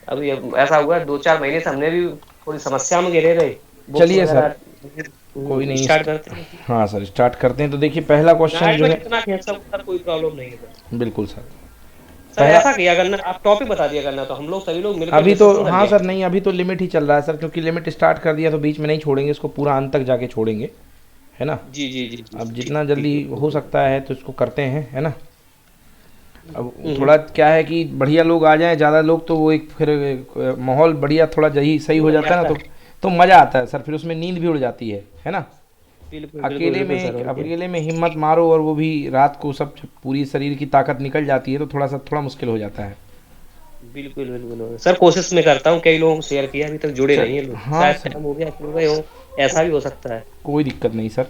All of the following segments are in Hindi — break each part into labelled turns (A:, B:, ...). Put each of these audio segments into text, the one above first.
A: अभी ऐसा हुआ है, 2-4 महीने से हमने भी थोड़ी समस्या में घिरे रहे, बुक्स
B: चलिए सर,
A: वगैरह।
B: कोई नहीं
A: स्टार्ट करते हैं।
B: हाँ सर, स्टार्ट करते हैं। तो देखिए पहला क्वेश्चन
A: नाइट
B: जो
A: में
B: है,
A: कितना खेल सकता सर, कोई प्रॉब्लम नहीं है सर।
B: बिल्कुल सर।
A: सर
B: पहला,
A: ऐसा किया करना, आप टॉपिक बता दिया करना, तो हम लोग सभी लोग मिलकर
B: अभी तो
A: डिस्कशन कर
B: हाँ
A: लिया
B: सर,
A: करते
B: नहीं अभी तो लिमिट ही चल रहा है सर, क्योंकि लिमिट स्टार्ट कर दिया तो बीच में नहीं छोड़ेंगे इसको, पूरा अंत तक जाके छोड़ेंगे, है ना।
A: जी जी जी जी,
B: अब
A: ठीक
B: जितना
A: ठीक
B: जल्दी
A: है,
B: हो
A: ओके सर।
B: सकता है तो इसको करते हैं, है ना। अब
A: हम्म,
B: थोड़ा क्या है कि बढ़िया लोग आ जाएं, ज़्यादा लोग तो वो एक फिर माहौल बढ़िया थोड़ा जही सही हो
A: बन
B: जाता है
A: जाता
B: ना,
A: है।
B: तो मज़ा आता है सर, फिर उसमें नींद भी उड़ जाती है ना।
A: बिल्कुल बिल्कुल बिल्कुल सर, और क्या।
B: अकेले में हिम्मत मारो और वो भी रात को सब पूरी शरीर की ताकत निकल जाती है, तो थोड़ा मुश्किल हो जाता है।
A: बिल्कुल बिल्कुल सर, कोशिश मैं करता हूँ, कई लोगों को शेयर किया, अभी तक जुड़े
B: चल
A: नहीं है लोग,
B: हाँ
A: शायद
B: सर,
A: टाइम हो गया, जुड़ गए हो, ऐसा भी हो सकता है।
B: कोई दिक्कत नहीं सर।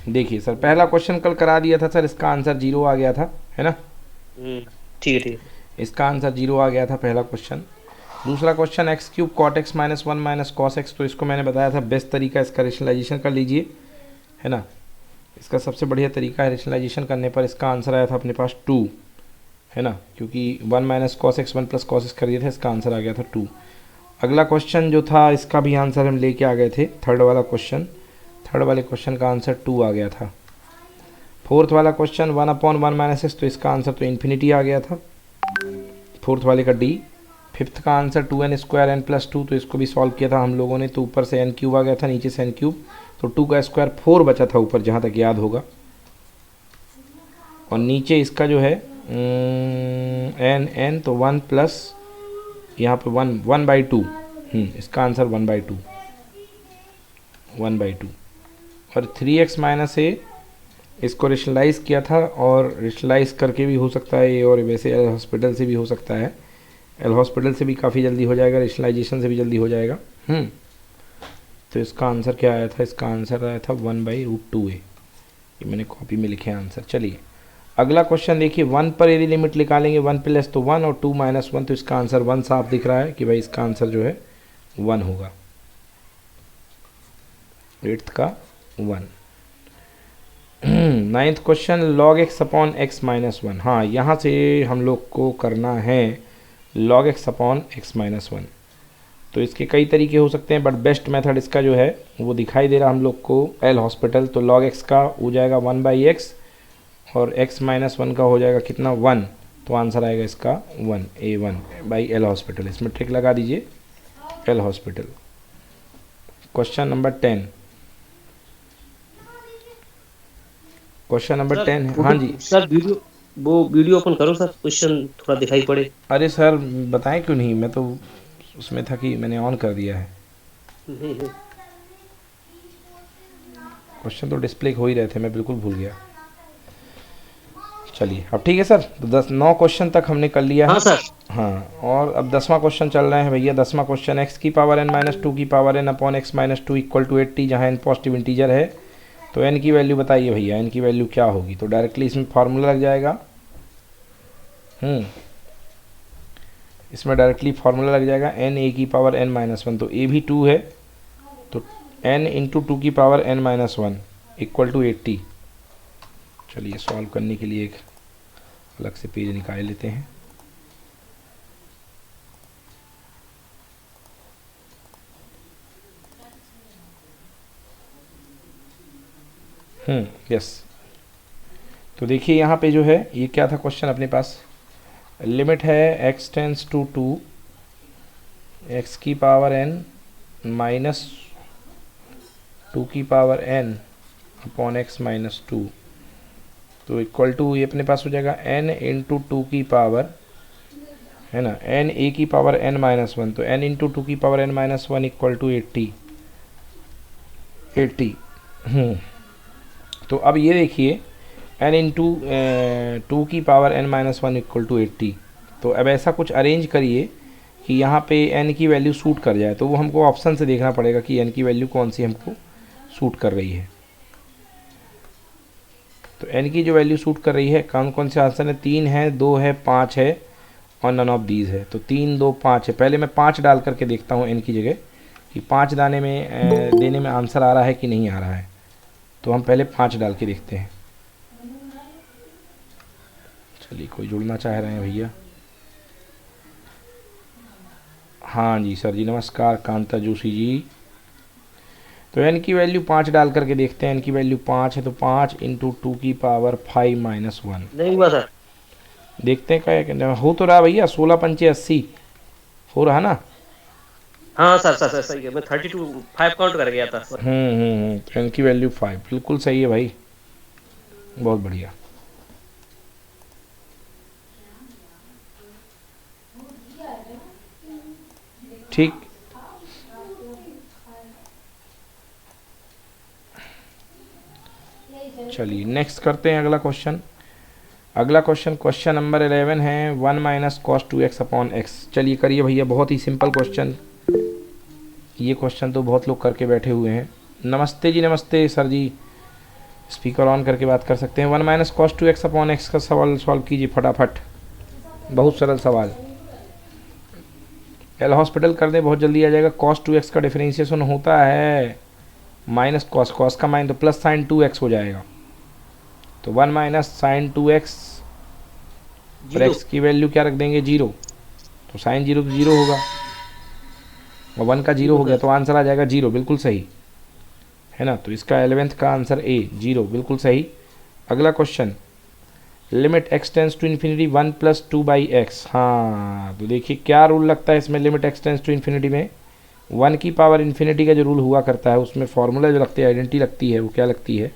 B: देखिए सर, पहला क्वेश्चन कल करा दिया था सर, इसका आंसर जीरो आ गया था, है ना।
A: हम्म, ठीक है ठीक है।
B: इसका आंसर जीरो आ गया था पहला क्वेश्चन। दूसरा question x cube cot x minus one minus cos x, तो इसको मैंने बताया था बेस्ट तरीका इसका रेशनलाइजेशन कर लीजिए, है ना। इसका सबसे बढ़िया तरीका है रेशनलाइजेशन करने पर, इसका आंसर आया था अपने पास टू, है ना, क्योंकि one minus cos x one plus cos x कर दिए थे, इसका आंसर आ गया था टू। अगला क्वेश्चन जो था इसका भी आंसर हम लेके आ गए थे, थर्ड वाला क्वेश्चन, थर्ड वाले क्वेश्चन का आंसर टू आ गया था। फोर्थ वाला question one upon one minus x, तो इसका आंसर तो इन्फिनिटी आ गया था, फोर्थ वाले का डी। फिफ्थ का answer two n square n plus two, तो इसको भी सॉल्व किया था हम लोगों ने, तो ऊपर से एन क्यूब आ गया था, नीचे से एन क्यूब, तो टू का स्क्वायर फोर बचा था ऊपर, जहाँ तक याद होगा। और नीचे इसका जो है एन एन, तो वन प्लस यहाँ पे वन वन बाई टू, इसका answer one by to, one by to. और थ्री एक्स माइनस ए, इसको रेशनलाइज किया था, और रेशनलाइज करके भी हो सकता है ये, और वैसे एल हॉस्पिटल से भी हो सकता है, एल हॉस्पिटल से भी काफ़ी जल्दी हो जाएगा, रेशनलाइजेशन से भी जल्दी हो जाएगा। तो इसका आंसर क्या आया था, इसका आंसर आया था वन बाई रूट टू ए, ये मैंने कॉपी में लिखे आंसर। चलिए अगला क्वेश्चन देखिए, वन पर यदि लिमिट निकालेंगे, वन प्लस तो वन और टू माइनस वन, तो इसका आंसर वन साफ दिख रहा है कि भाई इसका आंसर जो है वन होगा, एट्थ का one. Ninth question log x upon x minus one, हाँ यहाँ से हम लोग को करना है log x upon x minus one. तो इसके कई तरीके हो सकते हैं, बट बेस्ट मेथड इसका जो है वो दिखाई दे रहा हम लोग को, एल हॉस्पिटल। तो लॉग एक्स का हो जाएगा वन बाई एक्स, और एक्स माइनस वन का हो जाएगा कितना, वन, तो आंसर आएगा इसका one, A one by L hospital, इसमें ट्रिक लगा दीजिए, L hospital. Question number ten, question number
A: sir
B: ten है, हाँ
A: फोटो,
B: जी।
A: सर वीडियो, वो वीडियो ओपन करो सर, क्वेश्चन थोड़ा दिखाई पड़े।
B: अरे सर बताएं क्यों नहीं, मैं तो उसमें था कि मैंने ऑन कर दिया है,
A: हम्म,
B: क्वेश्चन तो डिस्प्ले हो ही रहे थे, मैं बिल्कुल भूल गया। चलिए अब ठीक है सर, तो दस नौ क्वेश्चन तक हमने कर लिया
A: हाँ
B: है।
A: सर।
B: हाँ, और अब 10वां क्वेश्चन चल रहे हैं भैया। 10वां क्वेश्चन एक्स की पावर एन माइनस टू की power n upon x minus two equal to 80, जहाँ एन पॉजिटिव इंटीजर है, तो एन की वैल्यू बताइए भैया, एन की वैल्यू क्या होगी। तो डायरेक्टली इसमें फार्मूला लग जाएगा, हम्म इसमें डायरेक्टली फार्मूला लग जाएगा, एन ए की पावर एन माइनस वन, तो ए भी टू है, तो एन इंटू टू की power n minus one equal to 80। चलिए सॉल्व करने के लिए एक अलग से पेज निकाल लेते हैं। यस, तो देखिए यहाँ पे जो है ये क्या था क्वेश्चन अपने पास, लिमिट है x tends to two, x की पावर एन माइनस टू की power n upon x minus two, तो इक्वल टू ये अपने पास हो जाएगा एन इंटू टू की पावर, है ना, एन ए की पावर एन माइनस वन, तो एन इंटू टू की power n minus one equal to 80, 80। तो अब ये देखिए एन इंटू टू की power n minus one equal to 80, तो अब ऐसा कुछ अरेंज करिए कि यहाँ पे एन की वैल्यू सूट कर जाए, तो वो हमको ऑप्शन से देखना पड़ेगा कि एन की वैल्यू कौन सी हमको सूट कर रही है। तो एन की जो वैल्यू सूट कर रही है, कौन कौन से आंसर है, तीन है, दो है, पाँच है, और नन ऑफ दीज है। तो तीन दो पाँच है, पहले मैं पाँच डाल करके देखता हूँ एन की जगह कि पाँच दाने में देने में आंसर आ रहा है कि नहीं आ रहा है, तो हम पहले पाँच डाल के देखते हैं। चलिए कोई जुड़ना चाह रहे हैं भैया, हाँ जी सर जी, नमस्कार कांता जोशी जी। तो एन की वैल्यू 5 डाल करके देखते हैं। एन की वैल्यू 5 है तो 5 इंटू 2⁵
A: नहीं हुआ सर।
B: देखते हैं क्या हो तो रहा भैया। 16×5 = 80 हो रहा ना।
A: हाँ सर सर सर सही है, मैं 32 5 काउंट कर गया था सर।
B: तो एन की वैल्यू 5 बिल्कुल सही है भाई, बहुत बढ़िया। ठीक, चलिए नेक्स्ट करते हैं अगला क्वेश्चन। अगला क्वेश्चन, क्वेश्चन नंबर 11 है 1 - cos 2x/x। चलिए करिए भैया, बहुत ही सिंपल क्वेश्चन। ये क्वेश्चन तो बहुत लोग करके बैठे हुए हैं। नमस्ते जी, नमस्ते सर जी, स्पीकर ऑन करके बात कर सकते हैं। 1 - cos 2x/x का सवाल सॉल्व कीजिए फटाफट, बहुत सरल सवाल। एल हॉस्पिटल कर दें, बहुत जल्दी आ जाएगा। cos 2x का डिफरेंशिएशन होता है माइनस कॉस, कॉस का माइन तो प्लस साइन 2x हो जाएगा। तो 1 - sin 2x और
A: जीरो।
B: x की वैल्यू क्या रख देंगे 0, तो साइन 0 तो 0 होगा और 1 का 0
A: जीरो
B: हो गया
A: सर।
B: तो आंसर आ जाएगा 0, बिल्कुल सही है ना। तो इसका 11th का आंसर ए 0, बिल्कुल सही। अगला क्वेश्चन, limit x tends to infinity 1 + 2/x। हाँ तो देखिए क्या रूल लगता है इसमें, limit x tends to infinity में 1 की पावर इन्फिनिटी का जो रूल हुआ करता है उसमें फॉर्मूला जो लगती है, आइडेंटिटी लगती है, वो क्या लगती है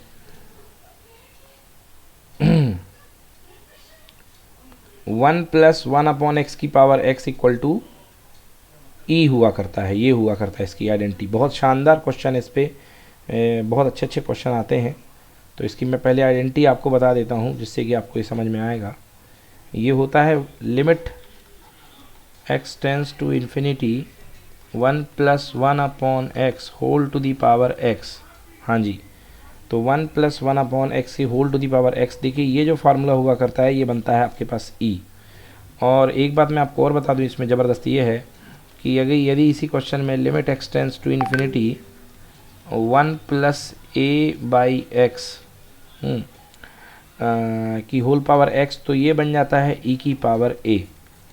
B: 1 + 1/x की पावर x = e हुआ करता है। ये हुआ करता है इसकी आइडेंटिटी। बहुत शानदार क्वेश्चन, इस पे बहुत अच्छे अच्छे क्वेश्चन आते हैं। तो इसकी मैं पहले आइडेंटिटी आपको बता देता हूँ जिससे कि आपको ये समझ में आएगा। ये होता है limit x tends to infinity 1 + 1/x whole to the power x। हाँ जी, तो 1 + 1/x की whole to the power x। देखिए ये जो फार्मूला हुआ करता है ये बनता है आपके पास e। और एक बात मैं आपको और बता दूँ इसमें ज़बरदस्ती ये है कि अगर यदि इसी क्वेश्चन में limit x tends to infinity 1 + a/x की होल पावर x, तो ये बन जाता है e की पावर a।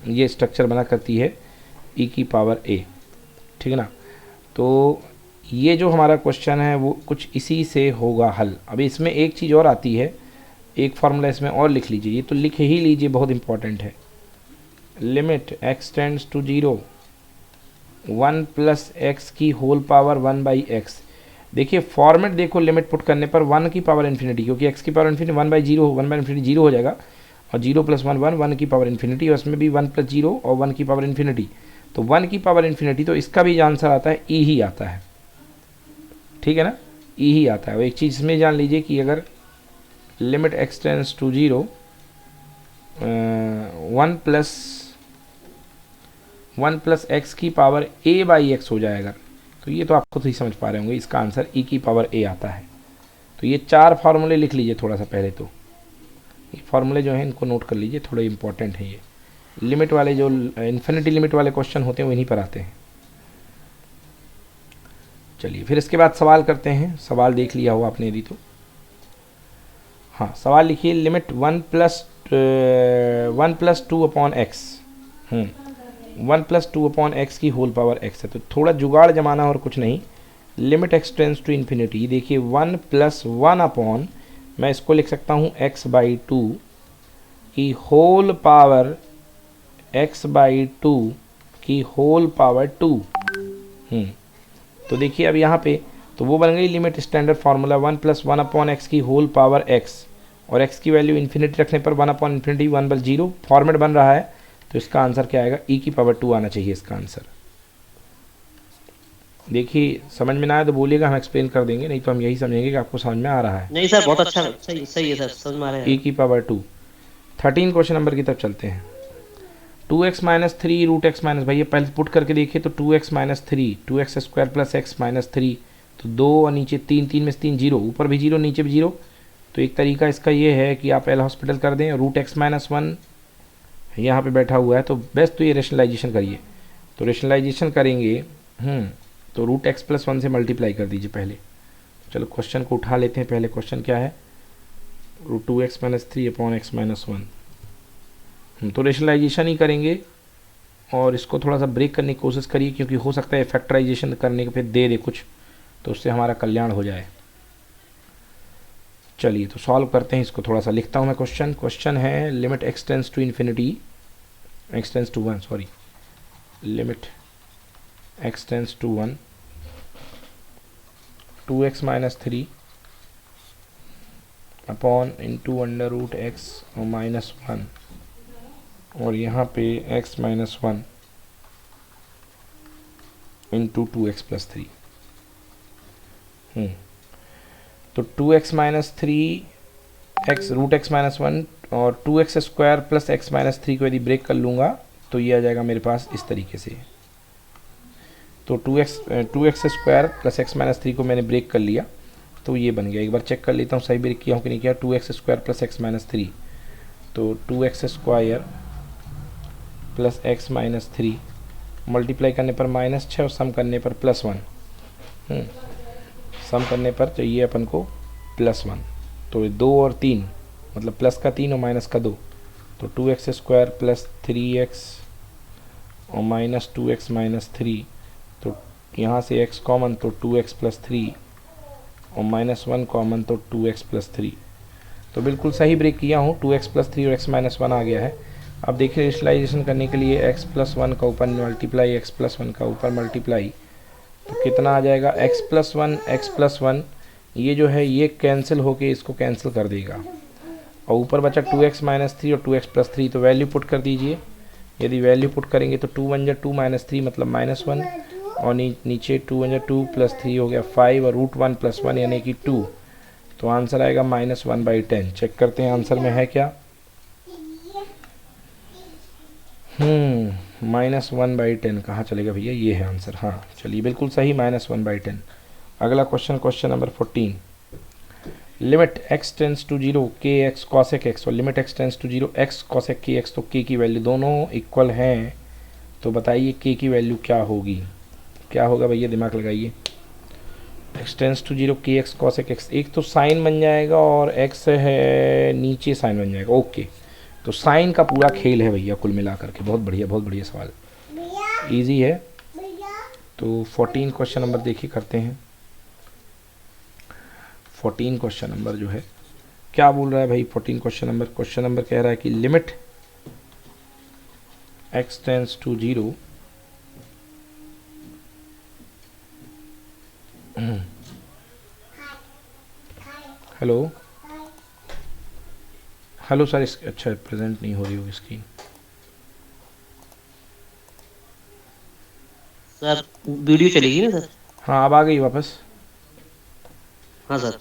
B: ये स्ट्रक्चर बना करती है e की पावर a, ठीक है ना। तो ये जो हमारा क्वेश्चन है वो कुछ इसी से होगा हल। अभी इसमें एक चीज़ और आती है, एक फार्मूला इसमें और लिख लीजिए, ये तो लिख ही लीजिए, बहुत इंपॉर्टेंट है। Limit x tends to 0 1 + x की होल पावर 1/x। देखिए फॉर्मेट देखो, लिमिट पुट करने पर 1 की पावर इन्फिनिटी, क्योंकि x की पावर इन्फिनिटी 1/0 1/इन्फिनिटी 0 हो जाएगा और 0 + 1 1 1 की पावर इन्फिनिटी, और उसमें भी 1 + 0 और 1 की पावर इन्फिनिटी, तो 1 की पावर इन्फिनिटी, तो इसका भी आंसर आता है e ही आता है, ठीक है ना, e ही आता है। और एक चीज़ इसमें जान लीजिए कि अगर limit x tends to 0 1 + x की पावर a/x हो जाएगा, तो ये तो आप खुद ही समझ पा रहे होंगे, इसका आंसर e की पावर a आता है। तो ये 4 फार्मूले लिख लीजिए थोड़ा सा पहले। तो ये फार्मूले जो हैं इनको नोट कर लीजिए, थोड़े इंपॉर्टेंट हैं ये। लिमिट वाले जो इन्फिनिटी लिमिट वाले क्वेश्चन होते हैं वो इन्हीं पर आते हैं। चलिए फिर इसके बाद सवाल करते हैं। सवाल देख लिया हो आपने यदि तो, हाँ सवाल लिखिए। लिमिट 1 + 2/x 1 + 2/x की होल पावर x है। तो थोड़ा जुगाड़ जमाना और कुछ नहीं। Limit x tends to infinity, देखिए 1 + 1 मैं इसको लिख सकता हूँ x/2 की होल पावर x/2 की होल पावर 2। तो देखिए अब यहाँ पे तो वो बन गई लिमिट स्टैंडर्ड फार्मूला 1 + 1/x की होल पावर x, और x की वैल्यू इन्फिनिटी रखने पर 1/∞ 1/0 फॉर्मेट बन रहा है। तो इसका आंसर क्या आएगा, e की पावर 2 आना चाहिए इसका आंसर। देखिए समझ में ना आए तो बोलिएगा, हम एक्सप्लेन कर देंगे, नहीं तो हम यही समझेंगे कि आपको समझ में आ रहा है।
A: नहीं सर बहुत अच्छा, सही सही है सर, समझ में आ रहा है।
B: e की पावर 2। 13 क्वेश्चन नंबर की तरफ चलते हैं। 2x - 3 √x - भैया पहले पुट करके देखिए। तो 2x - 3 2x² + x - 3, तो 2 और नीचे 3, 3 में से 3 0, ऊपर भी 0 नीचे भी 0। तो एक तरीका इसका ये है कि आप एल हॉस्पिटल कर दें, √x - 1 यहाँ पे बैठा हुआ है, तो बेस्ट तो ये रेशनलाइजेशन करिए। तो रेशनलाइजेशन करेंगे तो √x + 1 से मल्टीप्लाई कर दीजिए पहले। चलो क्वेश्चन को उठा लेते हैं। पहले क्वेश्चन क्या है, √2x - 3/x - 1। तो रेशनलाइजेशन ही करेंगे और इसको थोड़ा सा ब्रेक करने की कोशिश करिए, क्योंकि हो सकता है फैक्टराइजेशन करने के फिर दे दे कुछ, तो उससे हमारा कल्याण हो जाए। चलिए तो सॉल्व करते हैं इसको, थोड़ा सा लिखता हूँ मैं क्वेश्चन है limit x tends to infinity, x tends to 1 sorry, limit x tends to 1 2x minus 3 upon into under root x और माइनस 1, और यहाँ पे x minus 1 into 2x plus 3। तो 2x minus 3 x root x minus 1 और 2x square plus x minus 3 को यदि ब्रेक कर लूँगा तो ये आ जाएगा मेरे पास इस तरीके से। तो 2x square plus x minus 3 को मैंने ब्रेक कर लिया, तो ये बन गया। एक बार चेक कर लेता हूँ सही ब्रेक किया हूँ कि नहीं किया। 2x square plus x minus 3, तो 2x square plus x minus 3 multiply करने पर -6 और सम करने पर +1, सम करने पर चाहिए अपन को +1। तो 2 और 3 मतलब प्लस का 3 और माइनस का 2, तो 2x स्क्वायर प्लस 3x और माइनस 2x माइनस 3, तो यहाँ से x कॉमन तो 2x प्लस 3 और -1 कॉमन तो 2x प्लस 3। तो बिल्कुल सही ब्रेक किया हूँ, 2x प्लस 3 और x माइनस 1 आ गया है। अब देखिए रेशनलाइजेशन करने के लिए x प्लस 1 का ऊपर मल्टीप्लाई, x प्लस 1 का ऊपर मल्टीप्लाई, तो कितना आ जाएगा x प्लस 1 ये जो है ये कैंसिल होके इसको कैंसिल कर देगा, और ऊपर बचा 2x माइनस 3 और 2x प्लस 3, तो वैल्यू पुट कर दीजिए। यदि वैल्यू पुट करेंगे तो 2 1 2 माइनस 3 मतलब -1, और नीचे 2 1 2 प्लस 3 हो गया 5 और रूट 1 प्लस 1 यानी कि 2, तो आंसर आएगा -1/10। चेक करते हैं आंसर में है क्या। -1/10 कहाँ चलेगा भैया, ये है आंसर। हाँ चलिए बिल्कुल सही, -1/10। अगला question number 14, limit x tends to 0 kx cosec x और limit x tends to 0 x cosec kx, तो k की वैल्यू दोनों इक्वल हैं, तो बताइए k की वैल्यू क्या होगी। क्या होगा भैया, दिमाग लगाइए। x tends to 0 kx cosec x, एक तो साइन बन जाएगा और x है नीचे साइन बन जाएगा। ओके, तो साइन का पूरा खेल है भैया कुल मिला करके। बहुत बढ़िया सवाल, इजी है। तो 14 क्वेश्चन नंबर देखिए करते हैं। 14 क्वेश्चन नंबर जो है क्या बोल रहा है भाई। 14 क्वेश्चन नंबर कह रहा है कि limit x tends to 0 hello sir, अच्छा प्रेजेंट नहीं हो रही होगी स्क्रीन
A: सर, वीडियो चलेगी ना सर।
B: हाँ अब आ गई वापस।
A: हाँ सर।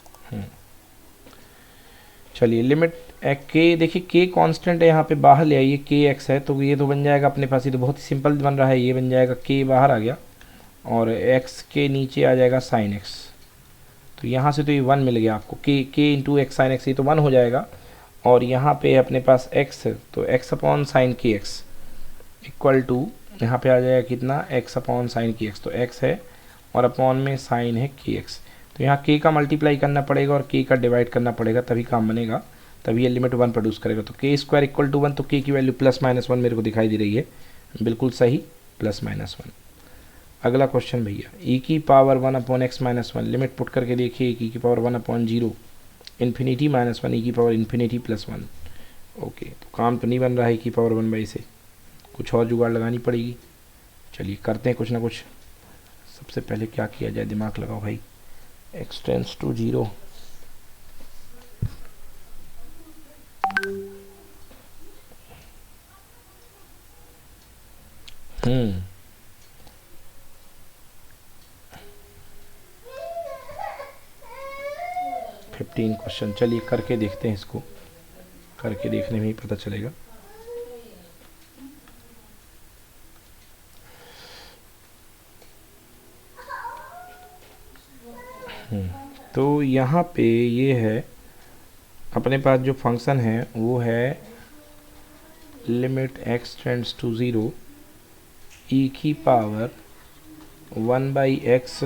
B: चलिए लिमिट के, देखिए के कांस्टेंट है, यहाँ पे बाहर ले आइए, के एक्स है, तो ये तो बन जाएगा अपने पास, ये तो बहुत ही सिंपल बन रहा है। ये बन जाएगा के बाहर आ गया और एक्स के नीचे आ जाएगा साइन एक्स, तो यहाँ से तो ये 1 मिल गया आपको। के इंटू एक्स साइन एक्स, ये तो 1 हो जाएगा। और यहाँ पे अपने पास x, तो x अपॉन साइन के एक्स इक्वल टू, यहाँ पे आ जाएगा कितना, x अपॉन साइन के एक्स, तो x है और अपॉन में साइन है के एक्स, तो यहाँ k का मल्टीप्लाई करना पड़ेगा और k का डिवाइड करना पड़ेगा, तभी काम बनेगा, तभी ये लिमिट 1 प्रोड्यूस करेगा। तो k स्क्वायर इक्वल टू 1, तो k की वैल्यू +-1 मेरे को दिखाई दे रही है, बिल्कुल सही, +-1। अगला क्वेश्चन भैया, e की power 1 upon x minus 1, limit put करके देखिए, e की पावर 1 अपॉन 0 इन्फिनिटी -1 e की पावर इन्फिनिटी +1। ओके, तो काम तो नहीं बन रहा है e की पावर 1/, से कुछ और जुगाड़ लगानी पड़ेगी। चलिए करते हैं कुछ ना कुछ। सबसे पहले क्या किया जाए, दिमाग लगाओ भाई। x टेंस टू 0, क्वेश्चन, चलिए करके देखते हैं, इसको करके देखने में ही पता चलेगा। तो यहाँ पे ये है अपने पास जो फंक्शन है वो है limit x tends to 0 e की power 1/x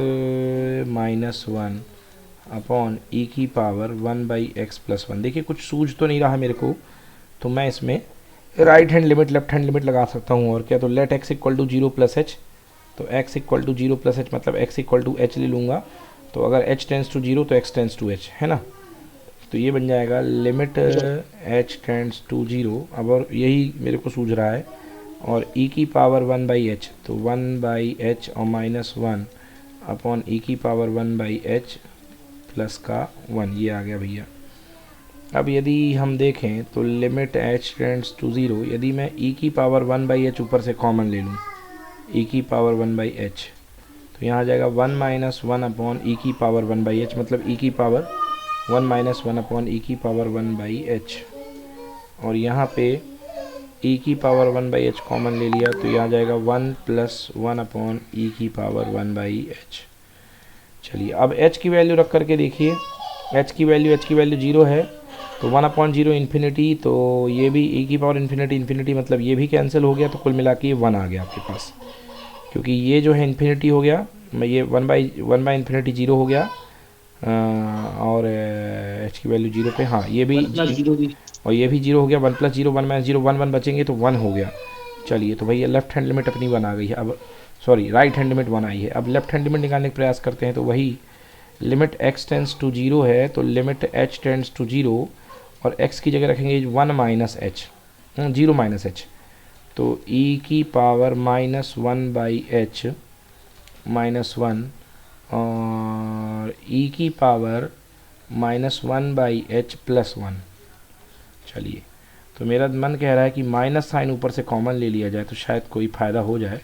B: minus 1 upon e की पावर 1/x प्लस 1। देखिए कुछ सूझ तो नहीं रहा मेरे को, तो मैं इसमें right hand limit left hand limit लगा सकता हूँ और क्या, तो let x equal to zero plus h, तो x equal to zero plus h मतलब x इक्वल टू एच ले लूँगा, तो अगर h टेंस टू जीरो तो x टेंस टू h, है ना। तो ये बन जाएगा limit h tends to zero. अब और यही मेरे को सूझ रहा है, और e की पावर वन बाई एच, तो वन बाई एच और माइनस वन अपॉन e की power one by h plus का वन, ये आ गया भैया। अब यदि हम देखें तो limit h tends to zero, यदि मैं e की पावर वन बाई एच ऊपर से कॉमन ले लूँ, e की पावर वन बाई एच, तो यहाँ आ जाएगा one minus one upon e की पावर वन बाई एच, मतलब ई की power one minus one upon e की पावर वन बाई एच, और यहाँ पे ई की power one by H common ले लिया, तो यहाँ आ जाएगा one plus one upon e की पावर वन बाई एच। चलिए अब h की वैल्यू रख करके देखिए, h की वैल्यू जीरो है, तो वन अपॉन जीरो इन्फिनिटी, तो ये भी e की पावर इन्फिनिटी इन्फिनिटी, मतलब ये भी कैंसिल हो गया, तो कुल मिला के ये वन आ गया आपके पास, क्योंकि ये जो है इन्फिनिटी हो गया, मैं ये वन बाई इन्फिनिटी जीरो हो गया, और h की वैल्यू जीरो पे, हाँ ये भी और ये भी जीरो हो गया, one plus zero one minus zero one one बचेंगे तो वन हो गया। चलिए तो भैया लेफ्ट हैंड लिमिट अपनी वन आ गई है, अब sorry right hand limit one आई है। अब लेफ्ट हैंड लिमिट निकालने का प्रयास करते हैं, तो वही limit x tends to zero है, तो limit h tends to zero, और x की जगह रखेंगे one minus h, zero minus h, तो e की power minus one by h minus one, और e की power minus one by h plus one. चलिए तो मेरा मन कह रहा है कि माइनस साइन ऊपर से कॉमन ले लिया जाए तो शायद कोई फ़ायदा हो जाए।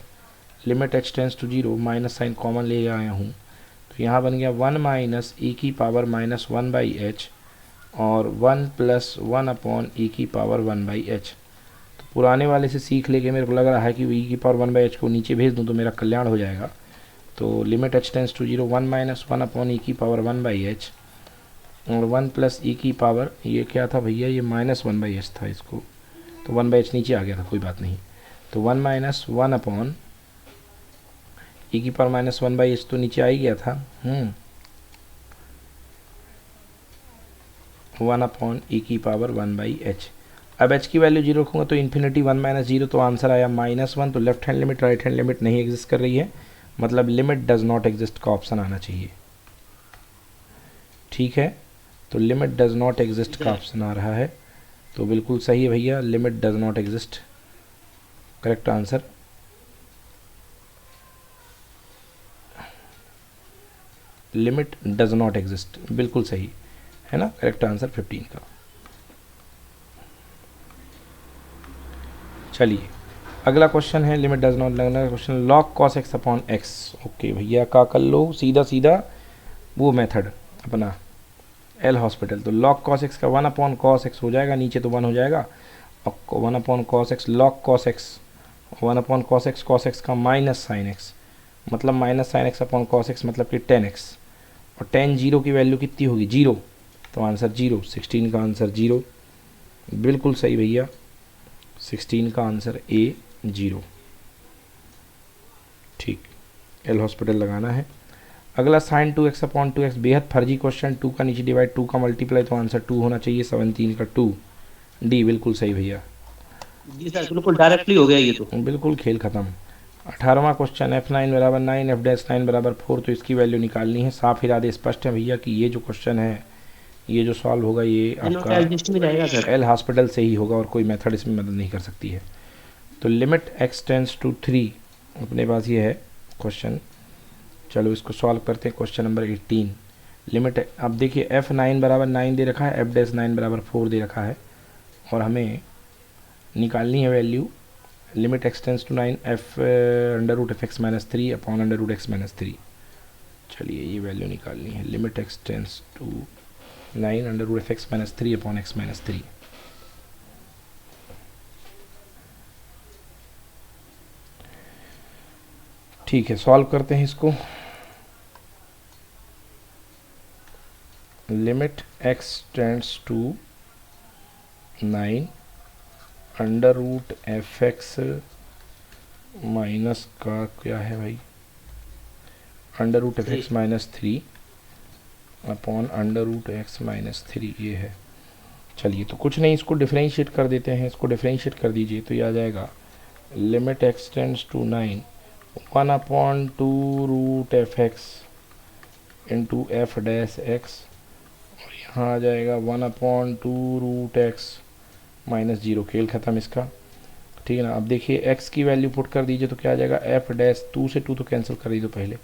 B: Limit h tends to zero, minus sign common ले आया हूँ, तो यहाँ बन गया वन माइनस ई की power minus one by h, और one plus one upon e की पावर वन बाई एच। तो पुराने वाले से सीख लेके मेरे को लग रहा है कि ई की पावर वन बाई एच को नीचे भेज दूँ तो मेरा कल्याण हो जाएगा। तो limit h tends to zero, one minus one upon e की पावर वन बाई एच, और वन प्लस ई की पावर, ये क्या था भैया, ये माइनस वन बाई एच था, इसको तो वन बाई एच नीचे आ गया था, कोई बात नहीं, तो one minus one upon e की power minus one by h तो नीचे आ ही गया था, वन अपॉन ई की पावर वन बाई एच। अब h की वैल्यू जीरो रखूँगा तो इन्फिनिटी वन माइनस जीरो, तो आंसर आया माइनस वन। तो left hand limit right hand limit नहीं एग्जिस्ट कर रही है, मतलब लिमिट डज नॉट एग्जिस्ट का ऑप्शन आना चाहिए। ठीक है, तो लिमिट डज नॉट एग्जिस्ट का ऑप्शन आ रहा है, तो बिल्कुल सही है भैया, limit does not exist correct answer. Limit does not exist बिल्कुल सही है ना, करेक्ट आंसर 15 का। चलिए अगला क्वेश्चन है लिमिट डज नॉट लगना question, log cos x upon x. Okay भैया का कर लो सीधा सीधा वो मेथड अपना एल हॉस्पिटल, तो लॉग कॉस एक्स का वन अपॉन कॉस एक्स हो जाएगा, नीचे तो वन हो जाएगा, और one upon cos x log cos x, one upon cos x का माइनस साइन एक्स, मतलब minus sine x upon cos x मतलब कि टेन एक्स, और टेन जीरो की वैल्यू कितनी होगी, जीरो, तो आंसर जीरो, 16 का आंसर जीरो, बिल्कुल सही भैया, 16 का आंसर ए जीरो। ठीक, एल हॉस्पिटल लगाना है। अगला sign to x upon two x, बेहद फर्जी क्वेश्चन, टू का नीचे डिवाइड टू का मल्टीप्लाई, तो आंसर टू होना चाहिए, 17 का टू, डी बिल्कुल सही भैया
A: जी सर बिल्कुल डायरेक्टली हो गया ये तो।
B: बिल्कुल खेल खत्म। 18वां क्वेश्चन, F9 बराबर 9 F'9 बराबर 4, तो इसकी वैल्यू निकालनी है। साफ इरादे स्पष्ट है भैया कि ये जो क्वेश्चन है ये जो सॉल्व होगा ये आपका एल हॉस्पिटल से ही होगा, और कोई मेथड इसमें मदद नहीं कर सकती है। तो लिमिट x टेंस टू 3 अपने पास ये है क्वेश्चन, चलो इसको सॉल्व करते हैं। क्वेश्चन नंबर 18, लिमिट, अब देखिए F9 बराबर 9 दे रखा है, F'9 बराबर 4 दे रखा है, और हमें निकालनी है value limit x tends to 9 f under root f x minus 3 upon under root x minus 3। चलिए ये वैल्यू निकालनी है, limit x tends to 9 under root f x minus 3 upon x minus 3। ठीक है, सॉल्व करते हैं इसको। Limit x tends to 9 under root f x minus का क्या है भाई, under root f x minus 3 upon under root x minus 3 ये है। चलिए तो कुछ नहीं, इसको डिफरेंशिएट कर देते हैं, इसको डिफरेंशिएट कर दीजिए तो ये आ जाएगा limit x tends to 9 1/2 root f x into f dash x, और यहाँ आ जाएगा 1/2 रूट एक्स माइनस जीरो। खेल ख़त्म इसका, ठीक है ना। अब देखिए x की वैल्यू पुट कर दीजिए तो क्या आ जाएगा, एफ डैश 2 से 2 तो कैंसिल कर दीजिए पहले,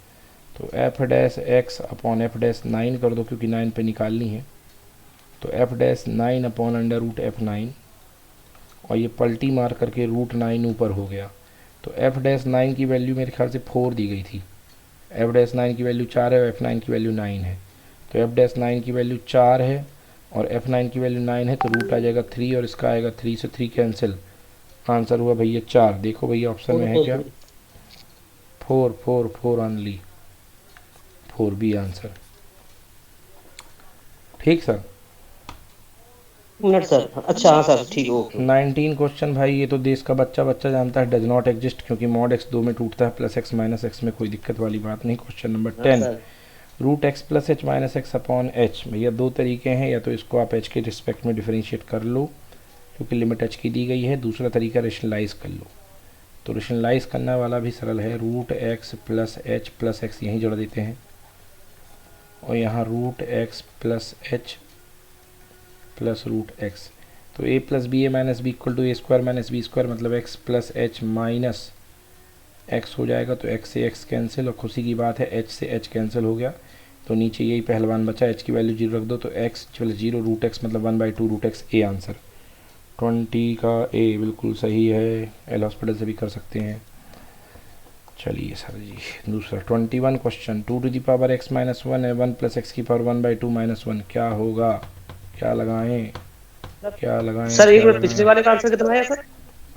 B: तो f dash x upon f dash 9 कर दो क्योंकि 9 पे निकालनी है, तो f dash 9 upon under root f 9, और ये पलटी मार करके रूट 9 ऊपर हो गया। तो एफ डैश 9 की वैल्यू मेरे ख्याल से 4 दी गई थी, एफ डैश 9 की वैल्यू 4 है और एफ 9 की वैल्यू 9 है, तो एफ डैश 9 की वैल्यू 4 है और एफ 9 की वैल्यू 9 है, तो रूट आ जाएगा 3 और इसका आएगा 3 से 3 कैंसिल, आंसर हुआ भैया 4। देखो भैया ऑप्शन में है क्या, 4 4 4 ओनली, 4 बी आंसर। ठीक सर।
A: मिनट सर, अच्छा हाँ सर ठीक, ओके।
B: 19 क्वेश्चन भाई, ये तो देश का बच्चा बच्चा जानता है, डज नॉट एग्जिस्ट, क्योंकि मॉड एक्स 2 में टूटता है, प्लस एक्स माइनस एक्स में कोई दिक्कत वाली बात नहीं। क्वेश्चन नंबर
A: हाँ
B: 10,
A: sir.
B: Root x plus h minus x upon h. भैया दो तरीके हैं, या तो इसको आप एच के रिस्पेक्ट में डिफरेंशिएट कर लो क्योंकि लिमिट एच की दी गई है, दूसरा तरीका रेशनलाइज कर लो। तो रेशनलाइज करने वाला भी सरल है, रूट एक्स प्लस एक्स यहीं जोड़ देते हैं, और यहाँ root x plus h plus root x, तो a plus b a minus b equal to a square minus b square, मतलब x plus h minus x हो जाएगा, तो एक्स से एक्स कैंसिल, और खुशी की बात है एच से एच कैंसिल हो गया, तो नीचे यही पहलवान बचा, एच की वैल्यू 0 रख दो, तो एक्स प्लस 0 रूट एक्स मतलब 1/2 रूट एक्स, ए आंसर 20 का ए बिल्कुल सही है, एल हॉस्पिटल से भी कर सकते हैं। चलिए सर जी, दूसरा 21 question, 2 to the power x minus 1 है, 1 प्लस एक्स की पावर 1/2 माइनस 1, क्या होगा, क्या लगाएं, क्या लगाएं,
A: सर एक
B: क्या
A: मिनट, पिछले
B: लगाएं।
A: वाले का आंसर कितना है सर?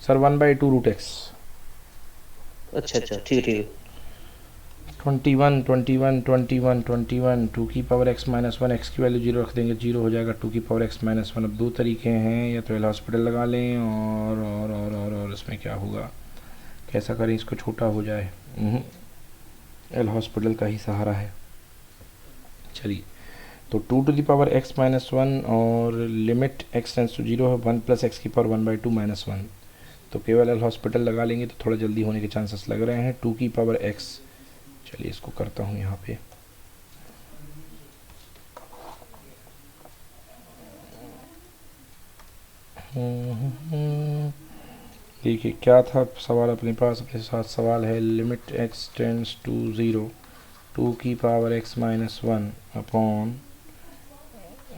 B: Sir 1/2 root x.
A: अच्छा अच्छा ठीक है ठीक है।
B: 21 2 की पावर एक्स माइनस 1, एक्स की वैल्यू 0 रख देंगे, 0 हो जाएगा 2 की पावर एक्स माइनस 1। अब दो तरीके हैं, या तो एल हॉस्पिटल लगा लें और इसमें क्या होगा, कैसा करें इसको छोटा हो जाए, एल हॉस्पिटल का ही सहारा है। चलिए तो 2 to the power x minus 1 और लिमिट एक्स टेंस टू 0 है, 1 प्लस एक्स की पावर 1/2 माइनस 1, तो केवल एल हॉस्पिटल लगा लेंगे तो थोड़ा जल्दी होने के चांसेस लग रहे हैं। 2 की पावर एक्स, चलिए इसको करता हूँ यहाँ पे, देखिए क्या था सवाल अपने पास, अपने साथ सवाल है, लिमिट एक्स टेंस टू 0 2 की power x minus 1 upon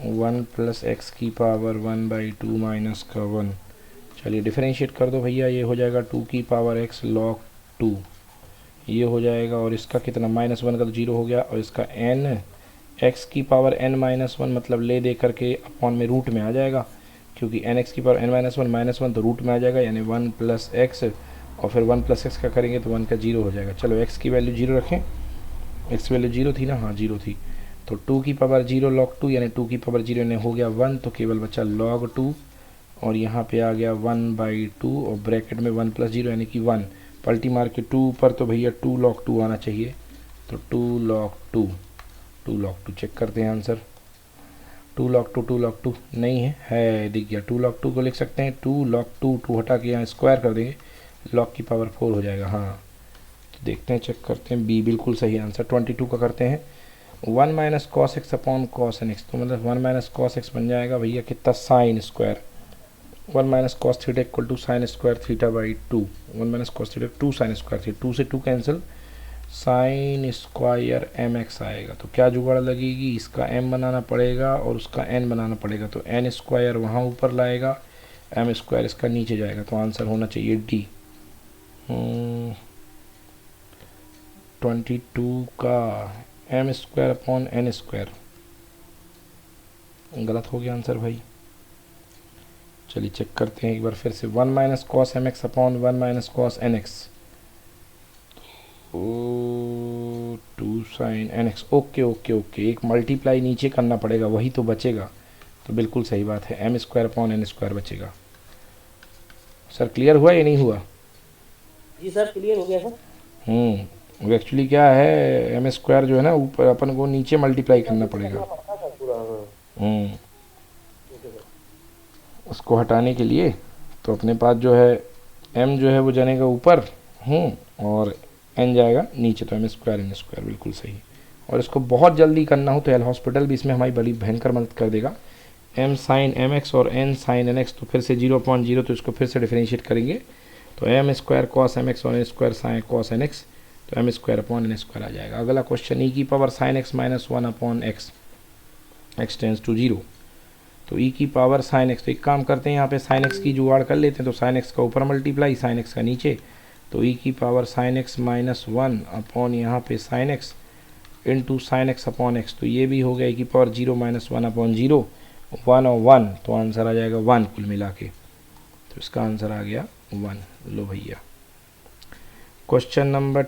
B: 1 plus x की पावर 1/2 माइनस का 1। चलिए डिफरेंशिएट कर दो भैया, ये हो जाएगा 2 की पावर एक्स लॉग 2, ये हो जाएगा, और इसका कितना -1 का तो 0 हो गया, और इसका n एक्स की पावर n-1 मतलब ले दे करके अपॉन में रूट में आ जाएगा, क्योंकि एन एक्स की पावर n-1 -1 तो रूट में आ जाएगा, यानी 1 प्लस एक्स, और फिर 1 प्लस एक्स का करेंगे तो 1 का 0 हो जाएगा। चलो एक्स की वैल्यू 0 रखें, एक्स की वैल्यू 0 थी ना, हाँ 0 थी, तो 2 की पावर 0 लॉग 2 यानी 2 की पावर 0 यानी हो गया 1, तो केवल बचा log 2, और यहाँ पे आ गया 1/2 और ब्रैकेट में 1 प्लस 0 यानी कि 1, पलटी मार के 2 ऊपर, तो भैया 2 log 2 आना चाहिए, तो 2 log 2 चेक करते हैं आंसर, 2 log 2 नहीं है दिख गया, 2 log 2 को लिख सकते हैं, 2 log 2 हटा के यहाँ स्क्वायर कर देंगे, log की पावर 4 हो जाएगा, हाँ तो देखते हैं, चेक करते हैं, बी बिल्कुल सही आंसर। 22 का करते हैं, 1 minus cos x upon cos n x, तो मतलब 1 माइनस कॉस एक्स बन जाएगा भैया कितना, sine square, 1 minus cos theta equal to sine square theta, 1 minus cos theta 2 sine square theta, 2 से 2 cancel, sine square m x आएगा, तो क्या जुगाड़ लगेगी, इसका एम बनाना पड़ेगा और उसका एन बनाना पड़ेगा, तो एन स्क्वायर वहाँ ऊपर लाएगा, एम स्क्वायर इसका नीचे जाएगा, तो आंसर होना चाहिए डी। 22 का m square upon n square, गलत हो गया आंसर भाई। चलिए चेक करते हैं एक बार फिर से, 1 minus cos m x upon 1 minus cos n x, 2 sine n x, okay okay okay, एक मल्टीप्लाई नीचे करना पड़ेगा वही तो बचेगा, तो बिल्कुल सही बात है, m square upon n square बचेगा। सर क्लियर हुआ या नहीं हुआ?
A: जी सर क्लियर हो गया सर।
B: एक्चुअली क्या है, एम स्क्वायर जो है ना ऊपर अपन को नीचे मल्टीप्लाई करना पड़ेगा।
A: पूरा, हाँ।
B: हम्म
A: ओके सर।
B: उसको हटाने के लिए तो अपने पास जो है m जो है वो जानेगा ऊपर और n जाएगा नीचे, तो m² बिल्कुल सही। और इसको बहुत जल्दी करना हो तो एल हॉस्पिटल भी इसमें हमारी बड़ी भयंकर मदद कर देगा। m साइन mx और n साइन nx, तो फिर से 0/0, तो इसको फिर से डिफरेंशिएट करेंगे तो m² cos mx और n² साइन cos nx, तो m²/n² आ जाएगा। अगला क्वेश्चन e की power sine x minus 1/x, x tends to 0, तो e की पावर साइन x, तो एक काम करते हैं यहाँ पे साइन x की जुगाड़ कर लेते हैं, तो साइन x का ऊपर मल्टीप्लाई साइन x का नीचे, तो e की पावर साइन x माइनस 1 यहाँ पे sign x into sine x/x, तो ये भी हो गया e की पावर 0 माइनस 1/0, 1 और 1, तो आंसर आ जाएगा 1 कुल मिला के, तो इसका आंसर आ गया 1। लो भैया question number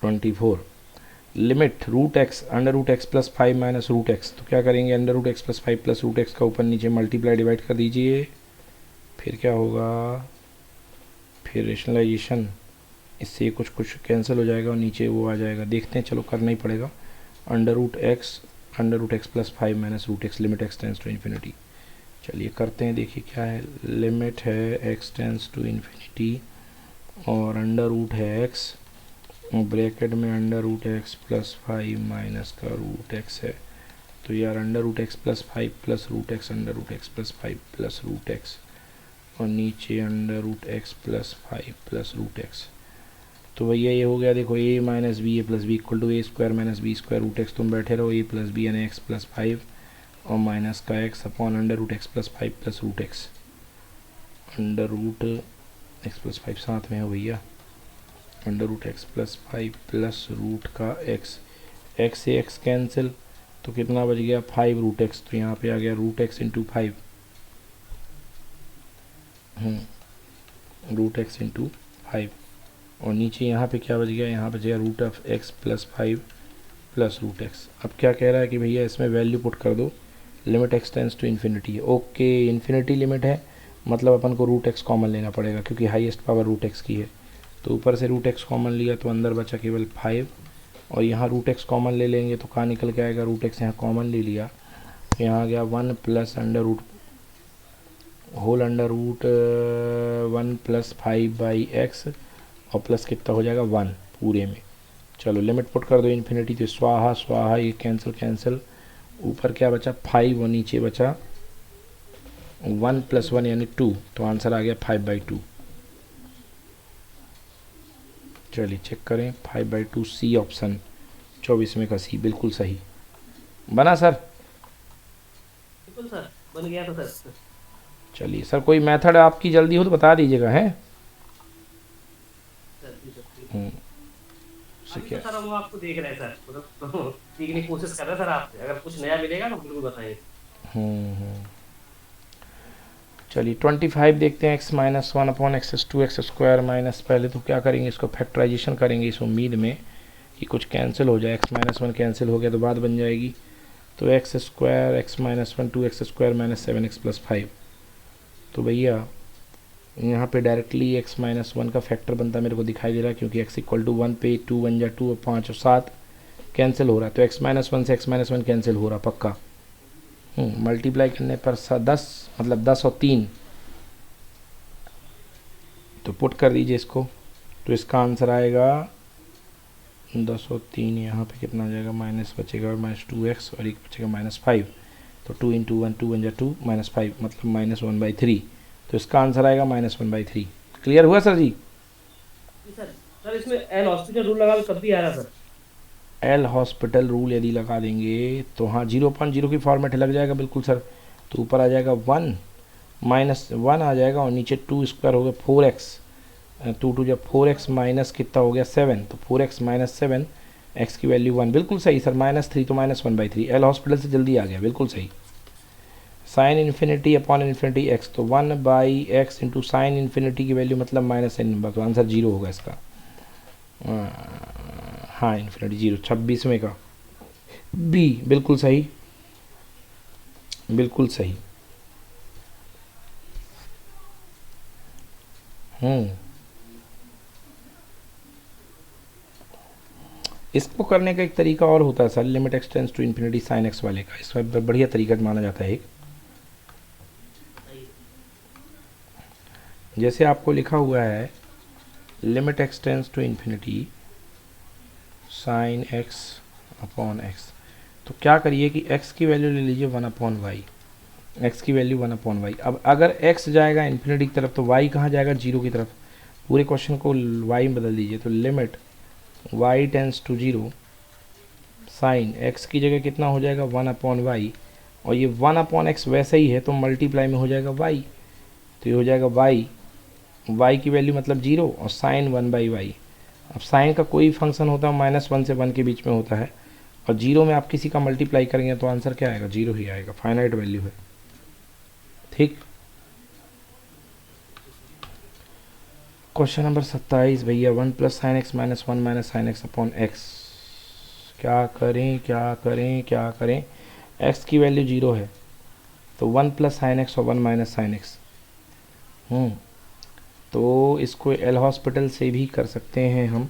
B: 24 limit root x under root x plus 5 minus root x, तो क्या करेंगे, under root x plus 5 plus root x का ऊपर नीचे मल्टीप्लाई डिवाइड कर दीजिए, फिर क्या होगा, फिर रेशनलाइजेशन, इससे कुछ कुछ कैंसिल हो जाएगा और नीचे वो आ जाएगा, देखते हैं, चलो करना ही पड़ेगा। Under root x plus 5 minus root x, limit x tends to infinity, चलिए करते हैं, देखिए क्या है, लिमिट है एक्स टेंस टू इन्फिनिटी और अंडर रूट है एक्स, ब्रैकेट में under root x plus 5 minus का रूट एक्स है, तो यार under root x plus 5 plus root x, under root x plus 5 plus root x, और नीचे under root x plus 5 plus root x, तो भैया ये हो गया, देखो a minus b a plus b equal to a² minus b² root x, तुम बैठे रहो, a प्लस बी यानी एक्स प्लस 5 और माइनस का x upon under root x plus 5 plus root x, under root x plus 5 साथ में हो भैया, under root x plus 5 plus root का एक्स, एक्स से एक्स कैंसिल, तो कितना बच गया 5 रूट एक्स, तो यहाँ पे आ गया root x into 5, root x into 5, और नीचे यहाँ पे क्या बच गया, यहाँ बच गया root of x plus 5 plus root x. अब क्या कह रहा है कि भैया इसमें वैल्यू पुट कर दो, limit x tends to infinity है, ओके इन्फिनिटी लिमिट है, मतलब अपन को रूट एक्स कॉमन लेना पड़ेगा क्योंकि हाईएस्ट पावर रूट एक्स की है, तो ऊपर से रूट एक्स कॉमन लिया तो अंदर बचा केवल 5, और यहाँ रूट एक्स कॉमन ले लेंगे तो कहाँ निकल के आएगा, रूट एक्स यहाँ कॉमन ले लिया, तो यहाँ आ गया 1 plus under root whole under root 1 plus 5/x, और प्लस कितना हो जाएगा 1 पूरे में। चलो लिमिट पुट कर दो इन्फिनिटी, तो स्वाहा स्वाहा, ये कैंसिल कैंसिल, ऊपर क्या बचा 5 और नीचे बचा 1 प्लस 1 यानी 2, तो आंसर आ गया 5/2। चलिए चेक करें, 5/2 सी ऑप्शन, 24 में का सी बिल्कुल सही बना सर।
A: बिल्कुल सर, बन गया था सर।
B: चलिए सर, कोई मेथड आपकी जल्दी हो तो बता दीजिएगा, है
A: सर जी, सर जी।
B: सर
A: अभी तो
B: क्या,
A: सर हम आपको देख रहे हैं सर, मतलब तो सीखने की कोशिश कर रहे हैं सर आपसे, अगर कुछ नया मिलेगा तो बिल्कुल बताएंगे।
B: चलिए 25 देखते हैं, एक्स माइनस 1/x², माइनस, पहले तो क्या करेंगे, इसको फैक्टराइजेशन करेंगे इस उम्मीद में कि कुछ कैंसिल हो जाए, एक्स माइनस 1 कैंसिल हो गया तो बात बन जाएगी, तो x² x minus 1 2x² minus 7x plus 5, तो भैया यहाँ पे डायरेक्टली x माइनस 1 का फैक्टर बनता मेरे को दिखाई दे रहा है, क्योंकि x इक्वल टू 1 पे 2 1 जा 2 और 5 और 7 कैंसिल हो रहा है, तो x माइनस 1 से x माइनस 1 कैंसिल हो रहा पक्का, मल्टीप्लाई करने पर 10, मतलब 10 और 3, तो पुट कर दीजिए इसको, तो इसका आंसर आएगा 10 और 3, यहाँ पे कितना आ जाएगा, माइनस बचेगा -2x और एक बचेगा -5, तो 2 इंटू 1 2 1 जा 2 -5 मतलब -1/3, तो इसका आंसर आएगा -1/3। क्लियर हुआ सर जी?
A: जी सर। सर इसमें एल हॉस्पिटल रूल लगा तो तब भी आ रहा सर।
B: एल हॉस्पिटल रूल यदि लगा देंगे तो हाँ 0/0 की फॉर्मेट लग जाएगा बिल्कुल सर, तो ऊपर आ जाएगा 1 -1 आ जाएगा और नीचे 2² हो गया 4x, 2 2 जब 4x माइनस कितना हो गया 7, तो 4x माइनस 7, x की वैल्यू 1, बिल्कुल सही सर, -3 तो -1/3, एल हॉस्पिटल से जल्दी आ गया, बिल्कुल सही। Sine infinity upon infinity x, तो 1/x इंटू साइन इन्फिनिटी की वैल्यू मतलब माइनस n नंबर, तो आंसर 0 होगा इसका, हाँ इन्फिनिटी 0, 26वें का बी, बिल्कुल सही बिल्कुल सही। इसको करने का एक तरीका और होता है सर, limit x tends to infinity sine x वाले का, इसका बढ़िया तरीका माना जाता है एक। जैसे आपको लिखा हुआ है limit x tends to infinity sine x upon x, तो क्या करिए कि x की वैल्यू ले लीजिए 1/y, x की वैल्यू 1/y। अब अगर x जाएगा इन्फिनिटी की तरफ तो y कहाँ जाएगा, 0 की तरफ। पूरे क्वेश्चन को y में बदल दीजिए, तो limit y tends to 0 sine x की जगह कितना हो जाएगा 1/y, और ये 1/x वैसे ही है तो मल्टीप्लाई में हो जाएगा y, तो ये हो जाएगा y की वैल्यू मतलब 0 और साइन 1/y। अब साइन का कोई फंक्शन होता है -1 से 1 के बीच में होता है, और 0 में आप किसी का मल्टीप्लाई करेंगे तो आंसर क्या आएगा, 0 ही आएगा, फाइनाइट वैल्यू है। ठीक। क्वेश्चन नंबर 27 भैया, 1 plus sine x minus 1 minus sine x upon x, क्या करें क्या करें क्या करें। एक्स की वैल्यू 0 है तो 1 प्लस साइन एक्स और 1 माइनस साइन एक्स, तो इसको एल हॉस्पिटल से भी कर सकते हैं हम,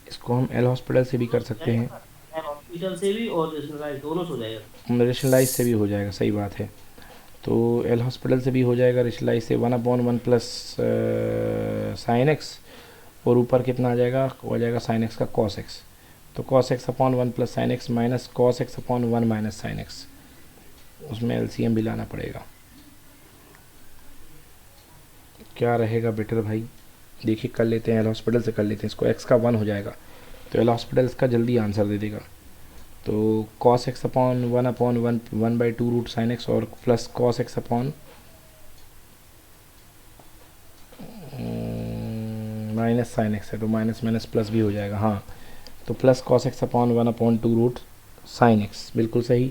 B: इसको हम एल हॉस्पिटल से भी कर सकते हैं,
C: हॉस्पिटल से भी और रेशनलाइज दोनों से हो जाएगा,
B: रेशनलाइज से भी हो जाएगा, सही बात है। तो एल हॉस्पिटल से भी हो जाएगा, रेशनलाइज से 1/1 प्लस साइन एक्स, और ऊपर कितना आ जाएगा, हो जाएगा साइन एक्स का कॉस एक्स, तो cos x upon 1 plus sine x minus cos x upon 1 minus sine x, उसमें एलसीएम भी लाना पड़ेगा। क्या रहेगा बेटर भाई, देखिए कर लेते हैं, एल हॉस्पिटल से कर लेते हैं इसको, एक्स का 1 हो जाएगा तो एल हॉस्पिटल इसका जल्दी आंसर दे देगा। तो cos x upon 1/2 root sine x और plus cos x upon minus sine x है तो माइनस माइनस प्लस भी हो जाएगा, हाँ, तो plus cos x upon 1/2 root sine x, बिल्कुल सही।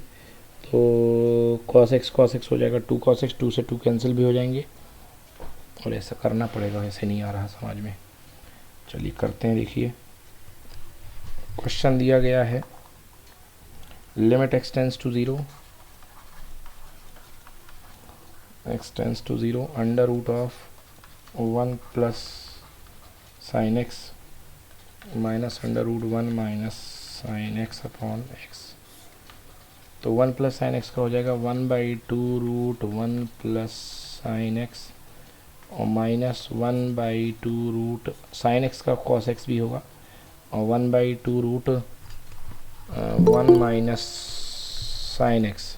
B: तो कॉस एक्स हो जाएगा 2 cos x, 2 से 2 कैंसिल भी हो जाएंगे, और ऐसा करना पड़ेगा, ऐसे नहीं आ रहा समझ में। चलिए करते हैं, देखिए क्वेश्चन दिया गया है limit x tends to 0 under root of 1 plus sine x minus under root 1 minus sine x upon x, तो 1 प्लस साइन एक्स का हो जाएगा 1/2 रूट 1 प्लस साइन एक्स और माइनस 1/2 रूट साइन एक्स का कॉस एक्स भी होगा, और 1/2 root 1 minus sine x,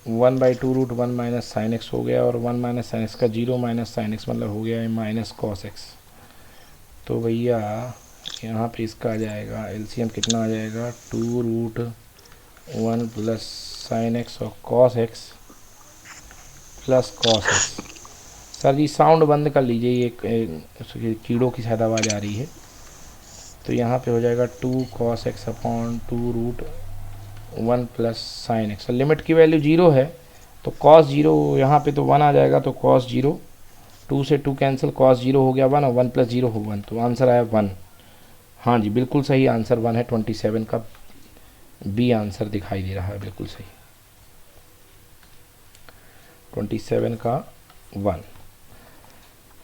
B: one by two root 1 minus sine x हो गया, और 1 माइनस साइन एक्स का 0 माइनस साइन एक्स मतलब हो गया माइनस कॉस एक्स। तो भैया यहाँ पे इसका आ जाएगा एलसीएम कितना आ जाएगा, 2 रूट 1 प्लस साइन एक्स और cos x plus cos x. Sir ji sound बंद कर लीजिए, ये कीड़ों की शायद आवाज़ आ रही है। तो यहाँ पे हो जाएगा 2 cos x upon 2 root 1 plus sine x, limit की वैल्यू 0 है तो cos 0 यहाँ पे तो 1 आ जाएगा, तो cos 0, 2 से 2 कैंसिल, cos 0 हो गया 1 और 1 प्लस 0 हो 1, तो आंसर आया 1। हाँ जी बिल्कुल सही आंसर 1 है, 27 का बी आंसर दिखाई दे रहा है, बिल्कुल सही 27 का 1।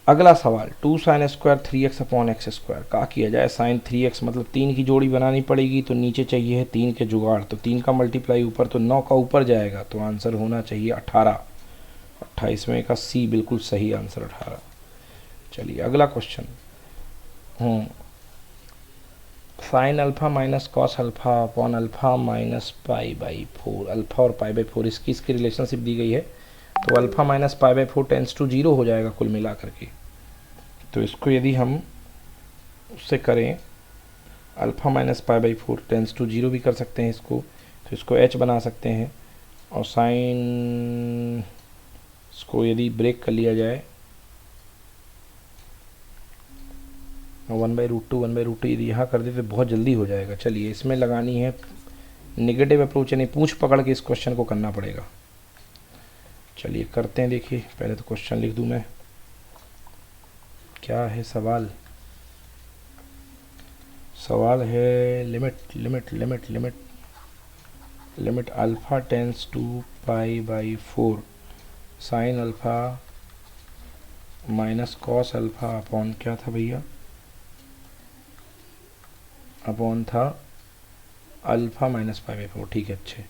B: अगला सवाल 2 sine square 3x upon x square, क्या किया जाए, साइन 3x मतलब 3 की जोड़ी बनानी पड़ेगी, तो नीचे चाहिए है 3 के जुगाड़, तो 3 का मल्टीप्लाई ऊपर, तो 9 का ऊपर जाएगा, तो आंसर होना चाहिए 18, 28वें का सी बिल्कुल सही आंसर 18। चलिए अगला question, sine alpha minus cos alpha upon alpha minus pi by 4, alpha और पाई बाई 4 इसकी रिलेशनशिप दी गई है, तो alpha minus pi by 4 tends to 0 हो जाएगा कुल मिला करके। तो इसको यदि हम उससे करें alpha minus pi by 4 tends to 0 भी कर सकते हैं इसको, तो इसको h बना सकते हैं, और साइन इसको यदि ब्रेक कर लिया जाए 1/√2 1/√2 यदि यहाँ कर देते तो बहुत जल्दी हो जाएगा। चलिए इसमें लगानी है नेगेटिव अप्रोच, यानी पूंछ पकड़ के इस क्वेश्चन को करना पड़ेगा। चलिए करते हैं, देखिए पहले तो क्वेश्चन लिख दूं मैं, क्या है सवाल, सवाल है limit limit limit limit limit alpha tends to pi by 4 sine alpha minus cos alpha upon क्या था भैया, अपॉन था अल्फ़ा माइनस पाई बाई 4, ठीक है अच्छे,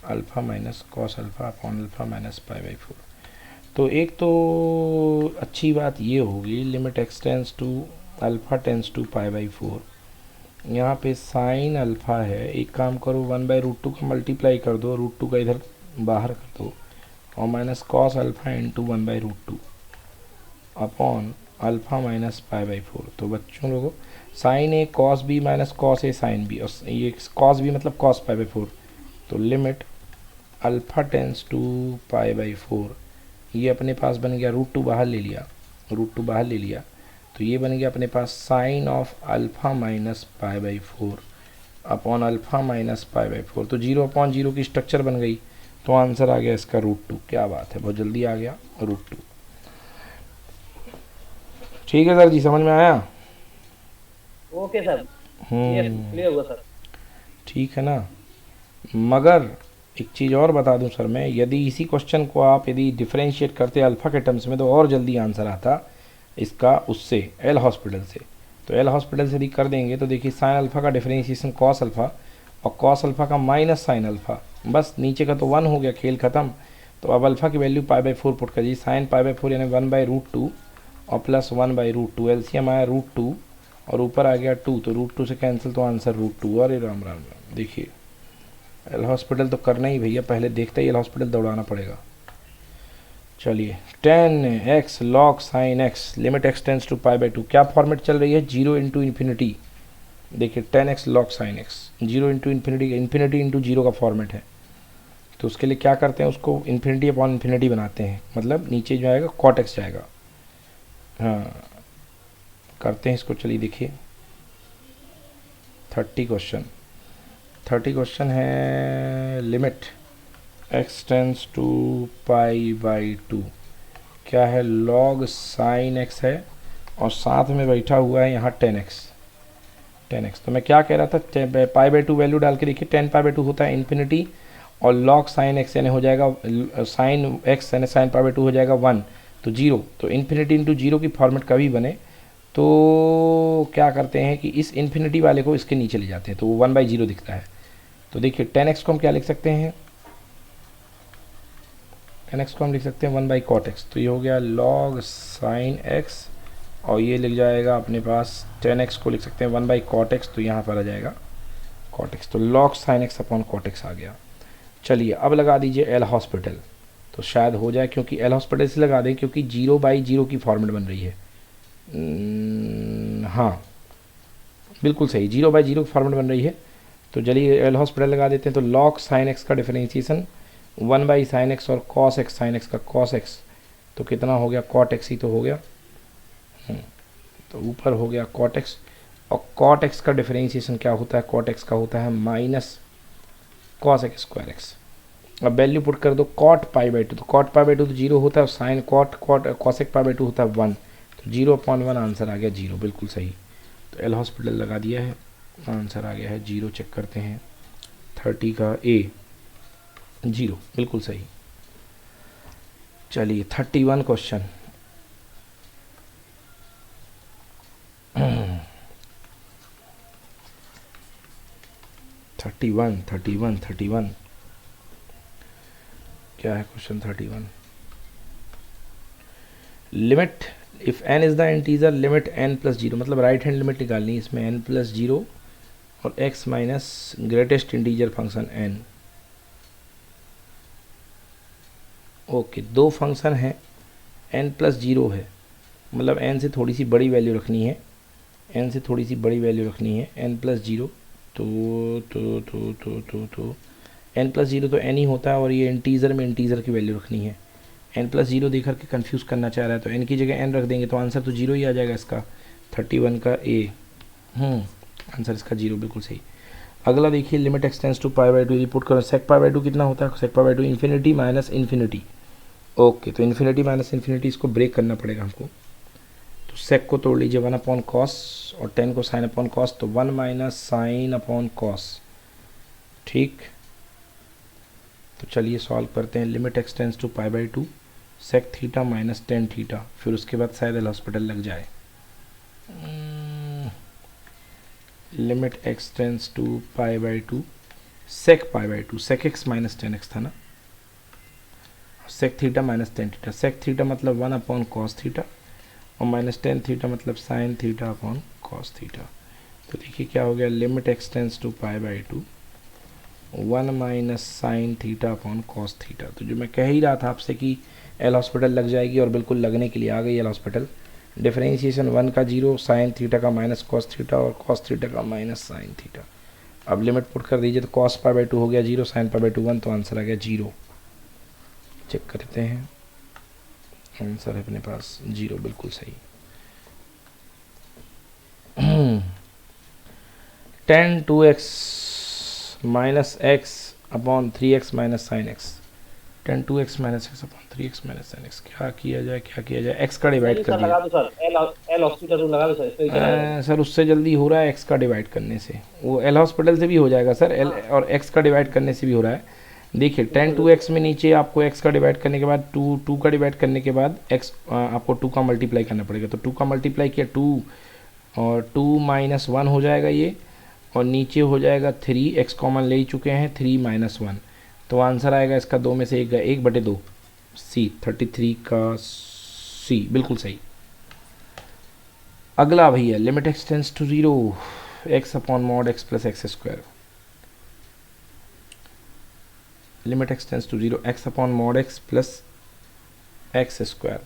B: alpha minus cos alpha upon alpha minus pi by 4। तो एक तो अच्छी बात ये होगी limit x tends to alpha tends to pi by 4, यहाँ पे साइन अल्फ़ा है, एक काम करो 1/√2 का मल्टीप्लाई कर दो, √2 का इधर बाहर कर दो, और minus cos alpha into 1/√2 upon alpha minus pi by 4। तो बच्चों लोगों sine a cos b minus cos a sine b, और ये कॉस बी मतलब कॉस पाई बाई 4। तो limit alpha tends to pi by 4, ये अपने पास बन गया √2 बाहर ले लिया, √2 बाहर ले लिया, तो ये बन गया अपने पास sine of alpha minus pi by 4 upon alpha minus pi by 4। तो 0/0 की स्ट्रक्चर बन गई, तो आंसर आ गया इसका √2। क्या बात है, बहुत जल्दी आ गया √2। ठीक है सर जी, समझ में आया?
A: ओके सर, क्लियर हुआ सर।
B: ठीक है ना। मगर एक चीज़ और बता दूं सर मैं, यदि इसी क्वेश्चन को आप यदि डिफरेंशिएट करते अल्फ़ा के टर्म्स में तो और जल्दी आंसर आता इसका, उससे एल हॉस्पिटल से। तो एल हॉस्पिटल से यदि कर देंगे तो देखिए साइन अल्फ़ा का डिफरेंशिएशन कॉस अल्फ़ा और कॉस अल्फ़ा का माइनस साइन अल्फ़ा, बस नीचे का तो 1 हो गया, खेल ख़त्म। तो अब अल्फ़ा की वैल्यू पाई बाई 4 पुट कर दीजिए, साइन पाई बाई 4 यानी 1/√2 और प्लस 1/√2, एलसीएम आया √2 और ऊपर आ गया 2, तो √2 से कैंसिल, तो आंसर √2। अरे राम राम राम, देखिए एल हॉस्पिटल तो करना ही भैया, पहले देखते ही एल हॉस्पिटल दौड़ाना पड़ेगा। चलिए 10x log sin x limit x tends to pi by 2, क्या फॉर्मेट चल रही है, 0 इंटू इन्फिनिटी। देखिए 10x log sin x 0 into infinity, infinity into 0 का फॉर्मेट है। तो उसके लिए क्या करते हैं, उसको इन्फिनिटी अपॉन इन्फिनिटी बनाते हैं, मतलब नीचे जो आएगा cot x जाएगा। हाँ करते हैं इसको, चलिए देखिए 30 क्वेश्चन है limit x tends to pi by 2, क्या है log sin x है और साथ में बैठा हुआ है यहाँ 10x। तो मैं क्या कह रहा था, पाई बाई 2 वैल्यू डाल के देखिए, 10 पाई बाई 2 होता है इन्फिनिटी, और log sin x यानी हो जाएगा sin x यानी sin पाई बाई 2 हो जाएगा 1, तो 0। तो इन्फिनिटी इंटू 0 की फॉर्मेट कभी बने तो क्या करते हैं कि इस इन्फिनिटी वाले को इसके नीचे ले जाते हैं, तो वो 1/0 दिखता है। तो देखिए 10x को हम क्या लिख सकते हैं, 10x को हम लिख सकते हैं 1/cot x, तो ये हो गया log sin x, और ये लिख जाएगा अपने पास 10x को लिख सकते हैं 1/cot x, तो यहाँ पर आ जाएगा cot x, तो log sin x upon cot x आ गया। चलिए अब लगा दीजिए एल हॉस्पिटल, तो शायद हो जाए, क्योंकि एल हॉस्पिटल से लगा दें क्योंकि 0/0 की फॉर्मेट बन रही है। हाँ बिल्कुल सही, 0/0 की फॉर्मेट बन रही है। तो चलिए एल हॉस्पिटल लगा देते हैं, तो log sin x का डिफरेंशिएशन 1/sin x और cos x sin x का cos x, तो कितना हो गया, cot x ही तो हो गया। तो ऊपर हो गया cot x, और cot x का डिफरेंशिएशन क्या होता है, cot x का होता है minus cos x square x। अब वैल्यू पुट कर दो cot पाई बाई 2, तो cot पाई बाई 2 तो 0 होता है, और sine cos x pi by 2 होता है 1, तो 0/1 आंसर आ गया 0, बिल्कुल सही। तो एल हॉस्पिटल लगा दिया है, आंसर आ गया है 0। चेक करते हैं 30 का ए 0, बिल्कुल सही। चलिए 31 क्वेश्चन, थर्टी वन क्या है question 31, limit if n is the integer limit n plus 0, मतलब राइट हैंड लिमिट निकालनी है इसमें, n प्लस 0 और x minus greatest integer function n। Okay दो फंक्शन है, n प्लस 0 है, मतलब n से थोड़ी सी बड़ी वैल्यू रखनी है, n से थोड़ी सी बड़ी वैल्यू रखनी है, n प्लस 0, तो n प्लस 0 तो n ही होता है, और ये इंटीजर में इंटीजर की वैल्यू रखनी है। n प्लस 0 देख करके कंफ्यूज करना चाह रहा है, तो n की जगह n रख देंगे, तो आंसर तो 0 ही आ जाएगा इसका, 31 का ए। आंसर इसका 0, बिल्कुल सही। अगला देखिए limit x tends to pi by 2, put करो सेक पाई बाई 2 कितना होता है, sec pi by 2 infinity minus infinity. Okay तो इन्फिनिटी माइनस इन्फिनिटी इसको ब्रेक करना पड़ेगा हमको, तो सेक को तोड़ लीजिए 1 अपॉन कॉस, और 10 को साइन अपॉन कॉस, तो 1 माइनस साइन अपॉन कॉस, ठीक। तो चलिए सॉल्व करते हैं। Limit x tends to pi by two sec theta minus tan theta, फिर उसके बाद शायद एल हॉस्पिटल लग जाए। Limit x tends to pi by two sec pi by two, sec x minus tan x था ना, sec theta minus tan theta. Sec theta मतलब 1 अपॉन कॉस थीटा और माइनस टेन थीटा मतलब sine theta upon cos theta. तो देखिए क्या हो गया, limit x tends to pi by two 1 minus sine theta upon cos theta. तो जो मैं कह ही रहा था आपसे कि एल हॉस्पिटल लग जाएगी, और बिल्कुल लगने के लिए आ गई एल हॉस्पिटल। डिफरेंशिएशन 1 का 0, साइन थीटा का माइनस कॉस थीटा और कॉस थीटा का माइनस साइन थीटा। अब लिमिट पुट कर दीजिए तो कॉस पाई बाई टू हो गया 0, साइन पाई बाई टू 1, तो आंसर आ गया 0। चेक करते हैं, आंसर है अपने पास 0, बिल्कुल सही। Tan two x minus x upon 3x minus sine x. Tan two x minus x upon 3x minus sine x. क्या किया जाए, क्या किया जाए, एक्स का डिवाइड कर दिया।
C: लगा दो सर, एल हॉस्पिटल रूल लगा दो सर, इसको ही चला जाएगा।
B: सर उससे जल्दी हो रहा है एक्स का डिवाइड करने से, वो एल हॉस्पिटल से भी हो जाएगा सर, एल और एक्स का डिवाइड करने से भी हो रहा है। देखिए टेन टू एक्स में नीचे आपको एक्स का डिवाइड करने के बाद टू का डिवाइड करने के बाद एक्स आपको 2 का मल्टीप्लाई करना पड़ेगा। तो 2 का मल्टीप्लाई किया 2 और 2 माइनस 1 हो जाएगा ये, और नीचे हो जाएगा 3, एक्स कॉमन ले ही चुके हैं, 3 माइनस 1। तो आंसर आएगा इसका 2 में से 1/2 सी, 33 का सी, बिल्कुल सही। अगला भैया, limit x tends to 0 x upon mod x plus x square. Limit x tends to 0 x upon mod x plus x square.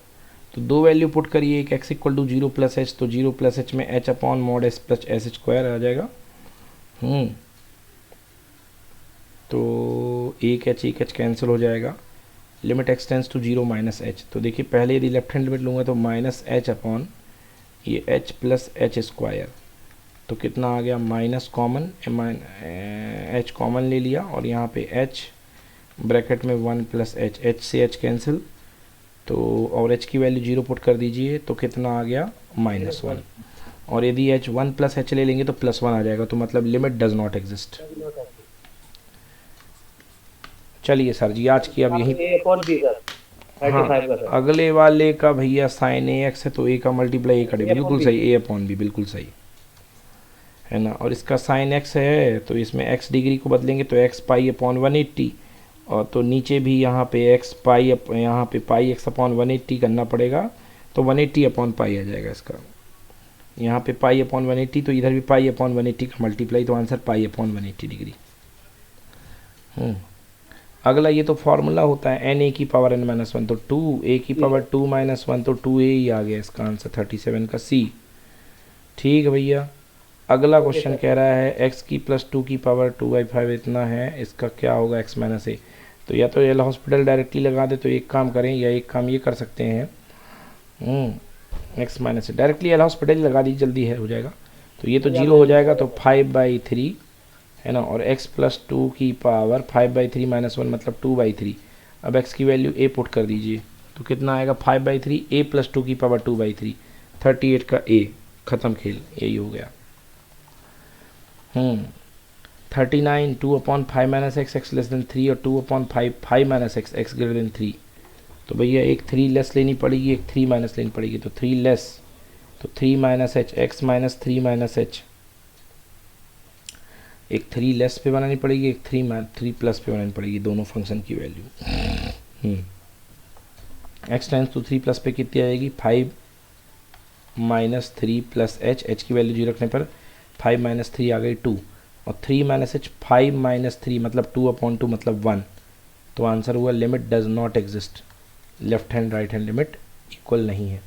B: तो दो वैल्यू पुट करिए, एक x equal to 0 plus h, तो 0 प्लस एच में h upon mod s plus s square आ जाएगा। तो एक एच कैंसिल हो जाएगा। Limit x tends to 0 minus h. तो देखिए पहले यदि लेफ्ट हैंड लिमिट लूँगा तो माइनस एच अपॉन ये एच प्लस एच स्क्वायर, तो कितना आ गया, माइनस कॉमन, एच कॉमन ले लिया और यहाँ पे एच ब्रैकेट में 1 प्लस एच, एच से एच कैंसिल, तो और एच की वैल्यू 0 पुट कर दीजिए तो कितना आ गया, -1। और यदि एच 1 प्लस एच ले लेंगे तो +1 आ जाएगा, तो मतलब लिमिट डज नॉट एग्जिस्ट। चलिए सर जी आज की अब यही, हाँ अगले वाले का भैया साइन ए एक्स है तो ए का मल्टीप्लाई ए का, बिल्कुल सही, ए अपॉन बी, बिल्कुल सही है ना। और इसका साइन एक्स है तो इसमें एक्स डिग्री को बदलेंगे तो एक्स पाई अपॉन 180, और तो नीचे भी यहाँ पे एक्स पाई, यहाँ पे पाई एक्स अपॉन 180 करना पड़ेगा, तो 180 अपॉन पाई आ जाएगा इसका। यहाँ पे पाई अपॉन 180 तो इधर भी पाई अपॉन 180 का मल्टीप्लाई, तो आंसर पाई अपॉन 180 डिग्री। अगला ये तो फॉर्मूला होता है एन ए की पावर एन माइनस 1, तो 2 ए की पावर 2 माइनस 1, तो 2 ए ही आ गया इसका आंसर, 37 का सी। ठीक है भैया, अगला क्वेश्चन कह रहा है एक्स की प्लस 2 की पावर 2/5 इतना है, इसका क्या होगा एक्स माइनस ए। तो या तो एल हॉस्पिटल डायरेक्टली लगा दे तो एक काम करें, या एक काम ये कर सकते हैं, एक्स माइनस ए डायरेक्टली एल हॉस्पिटल लगा दी, जल्दी है हो जाएगा। तो ये तो 0 हो जाएगा, तो 5/3 है ना, और x प्लस 2 की पावर 5/3 माइनस 1 मतलब 2/3। अब x की वैल्यू a पुट कर दीजिए तो कितना आएगा, 5/3 a प्लस 2 की पावर 2/3, 38 का a, ख़त्म खेल, यही हो गया। 39 2/5 minus x, x less than 3, और 2/5 5 minus x, x greater than 3। तो भैया एक 3 लेस लेनी पड़ेगी, एक 3 माइनस लेनी पड़ेगी, तो 3 लेस, तो 3 minus H, x minus 3 minus H, एक 3 लेस पे बनानी पड़ेगी, एक 3 प्लस पे बनानी पड़ेगी, दोनों फंक्शन की value. X tends to 3 plus पे कितनी आएगी, 5 माइनस 3 प्लस एच, एच की वैल्यू 0 रखने पर 5 माइनस 3 आ गई 2, और 3 माइनस एच 5 माइनस 3 मतलब 2/2 मतलब 1। तो आंसर हुआ limit does not exist, left hand right hand limit equal नहीं है।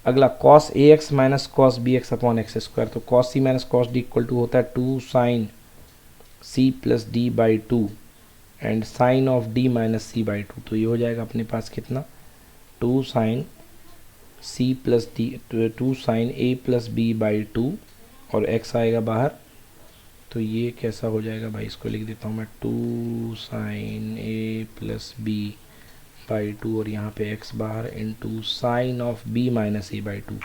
B: अगला cos a x minus cos b x upon x square. तो cos c minus cos d equal to होता है 2 sine c plus d by 2 and sine of d minus c by 2। तो ये हो जाएगा अपने पास कितना, 2 sine c plus d, 2 sine a plus b by 2, और एक्स आएगा बाहर, तो ये कैसा हो जाएगा भाई, इसको लिख देता हूँ मैं, 2 sine a plus b by 2, और यहाँ पे x बाहर, into sine of b minus a by 2,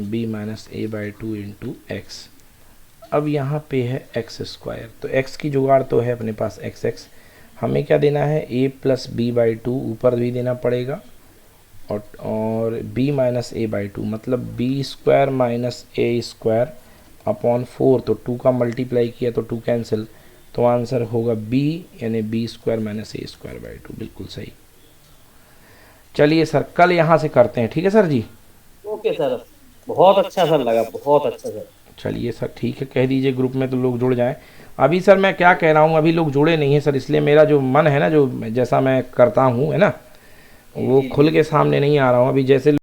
B: b minus a by 2 into x. अब यहाँ पे है एक्स स्क्वायर, तो एक्स की जुगाड़ तो है अपने पास एक्स एक्स, हमें क्या देना है ए प्लस बी बाई टू, ऊपर भी देना पड़ेगा, और b minus a by two, मतलब B square minus a square upon 4, तो 2 का मल्टीप्लाई किया तो 2 कैंसिल, तो आंसर होगा b, यानी b square minus a square by two, बिल्कुल सही। चलिए सर कल यहाँ से करते हैं, ठीक है सर जी।
C: ओके सर, बहुत अच्छा सर लगा, बहुत अच्छा सर।
B: चलिए सर ठीक है, कह दीजिए ग्रुप में तो लोग जुड़ जाएं। अभी सर मैं क्या कह रहा हूँ, अभी लोग जुड़े नहीं हैं सर, इसलिए मेरा जो मन है ना, जो जैसा मैं करता हूँ है ना, वो खुल के सामने नहीं आ रहा हूँ अभी, जैसे